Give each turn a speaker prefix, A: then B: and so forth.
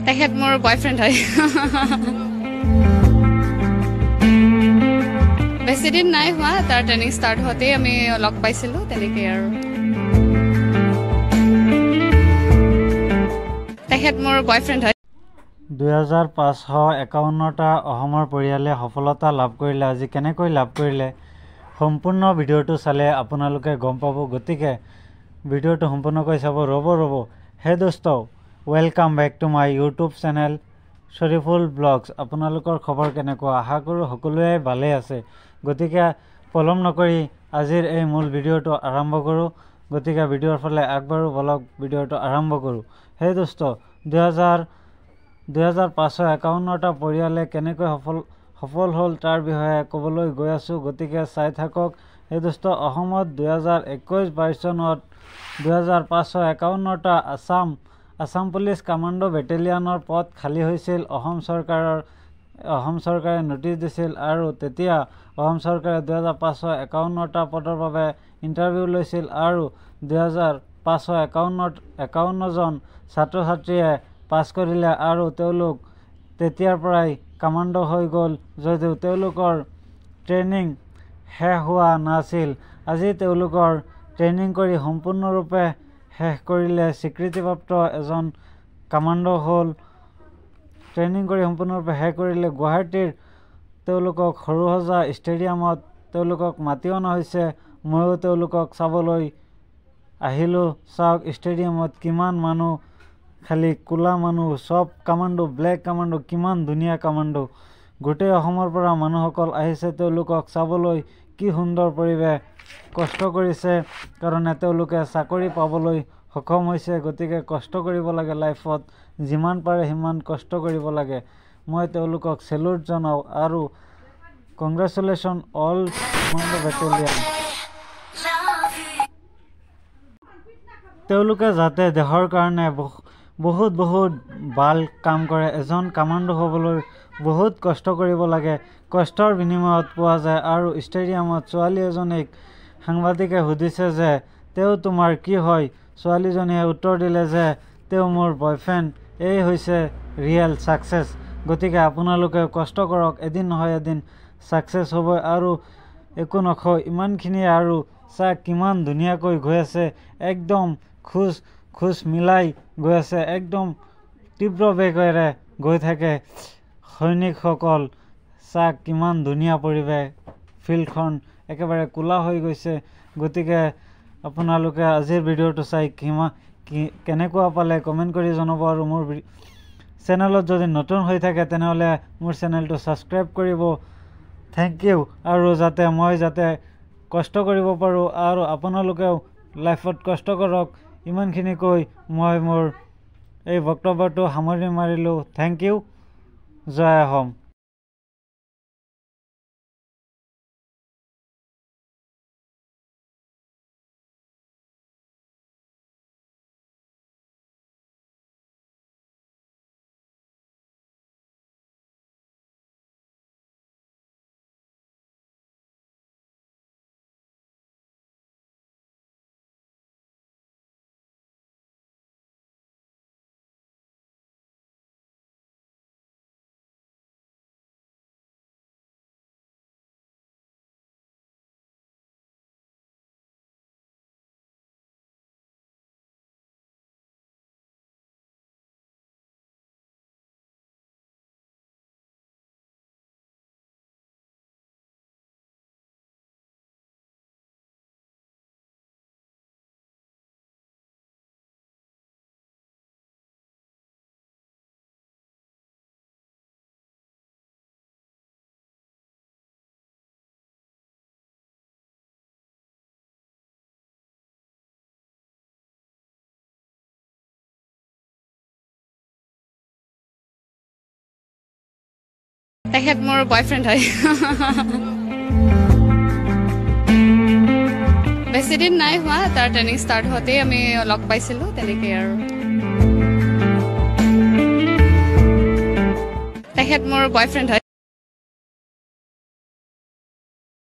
A: তেখেত মোৰ বয়ফ্ৰেণ্ড হয় বেছি দিন নাই হোৱা তাৰ ট্ৰেইনিং ষ্টাৰ্ট হওঁতেই আমি লগ পাইছিলোঁ তেনেকৈ আৰু তেখেত মোৰ বয়ফ্ৰেণ্ড হয়
B: 2551টা অসমৰ পৰিয়ালে সফলতা লাভ কৰিলে আজি কেনেকৈ লাভ কৰিলে সম্পূৰ্ণ ভিডিঅ'টো চালে আপোনালোকে গম পাব গতিকে ভিডিঅ'টো সম্পূৰ্ণকৈ চাব ৰ'ব হে দোস্ত welcome back to my YouTube channel Shariful vlogs আপোনালোকৰ খবৰ কেনেকুৱা আশা কৰোঁ সকলোৱে ভালে আছে গতিকে পলম নকৰি আজিৰ এই মূল ভিডিঅ'টো আৰম্ভ কৰোঁ গতিকে ভিডিঅ'ৰ ফালে আগবাঢ়ো বলক ভিডিঅ'টো আৰম্ভ কৰোঁ হে দোস্ত 2551টা পৰিয়ালে কেনেকৈ সফল হ'ল তাৰ বিষয়ে ক'বলৈ গৈ আছোঁ গতিকে চাই থাকক এই দোস্ত অসমত 2021-22 চনত 2551টা আছাম পুলিচ কামাণ্ডো বেটেলিয়ানৰ পদ খালী হৈছিল অসম চৰকাৰে নটিচ দিছিল আৰু তেতিয়া অসম চৰকাৰে 2551টা পদৰ বাবে ইণ্টাৰভিউ লৈছিল আৰু 2551জন ছাত্ৰ ছাত্ৰীয়ে পাছ কৰিলে আৰু তেওঁলোক তেতিয়াৰ পৰাই কামাণ্ডো হৈ গ'ল যদিও তেওঁলোকৰ ট্ৰেইনিং শেষ হোৱা নাছিল আজি তেওঁলোকৰ ট্ৰেইনিং কৰি সম্পূৰ্ণৰূপে শেষ কৰিলে স্বীকৃতিপ্ৰাপ্ত এজন কামাণ্ডো হ'ল ট্ৰেইনিং কৰি সম্পূৰ্ণৰূপে শেষ কৰিলে গুৱাহাটীৰ তেওঁলোকক সৰুসজা ষ্টেডিয়ামত তেওঁলোকক মাতি অনা হৈছে ময়ো তেওঁলোকক চাবলৈ আহিলোঁ চাওক ষ্টেডিয়ামত কিমান মানুহ খালি কোলা মানুহ চব কামাণ্ডো ব্লেক কামাণ্ডো কিমান ধুনীয়া কামাণ্ডো গোটেই অসমৰ পৰা মানুহসকল আহিছে তেওঁলোকক চাবলৈ কি সুন্দৰ পৰিৱেশ কষ্ট কৰিছে কাৰণে তেওঁলোকে চাকৰি পাবলৈ সক্ষম হৈছে গতিকে কষ্ট কৰিব লাগে লাইফত যিমান পাৰে সিমান কষ্ট কৰিব লাগে মই তেওঁলোকক চেলুট জনাওঁ আৰু কংগ্ৰেচুলেশ্যন অল কামাণ্ডো বেটেলিয়ান তেওঁলোকে যাতে দেশৰ কাৰণে বহুত ভাল কাম কৰে এজন কামাণ্ডো হ'বলৈ বহুত কষ্ট কৰিব লাগে কষ্টৰ বিনিময়ত পোৱা যায় আৰু ষ্টেডিয়ামত ছোৱালী এজনীক সাংবাদিকে সুধিছে যে তেওঁ তোমাৰ কি হয় ছোৱালীজনীয়ে উত্তৰ দিলে যে তেওঁ মোৰ বয়ফ্ৰেণ্ড এই হৈছে ৰিয়েল ছাকচেছ গতিকে আপোনালোকে কষ্ট কৰক এদিন নহয় এদিন ছাকচেছ হ'ব আৰু একো নকয় ইমানখিনিয়ে আৰু চাওক কিমান ধুনীয়াকৈ গৈ আছে একদম খোজ মিলাই গৈ আছে একদম তীব্ৰ বেগেৰে গৈ থাকে সৈনিকসকল চাওক কিমান ধুনীয়া পৰিৱেশ ফিল্ডখন একেবাৰে কোলা হৈ গৈছে গতিকে আপোনালোকে আজিৰ ভিডিঅ'টো চাই কেনেকুৱা পালে কমেণ্ট কৰি জনাব আৰু মোৰ চেনেলত যদি নতুন হৈ থাকে তেনেহ'লে মোৰ চেনেলটো ছাবস্ক্ৰাইব কৰিব থেংক ইউ আৰু মই যাতে কষ্ট কৰিব পাৰোঁ আৰু আপোনালোকেও লাইফত কষ্ট কৰক ইমানখিনি কৈ মই মোৰ এই বক্তব্যটো সামৰণি মাৰিলোঁ থেংক ইউ জয় অসম
A: তেখেত মোৰ বয়ফ্ৰেণ্ড হয় বেছি দিন নাই হোৱা তাৰ ট্ৰেইনিং ষ্টাৰ্ট হওঁতেই আমি লগ পাইছিলোঁ তেনেকৈ আৰু তেখেত মোৰ বয়ফ্ৰেণ্ড হয়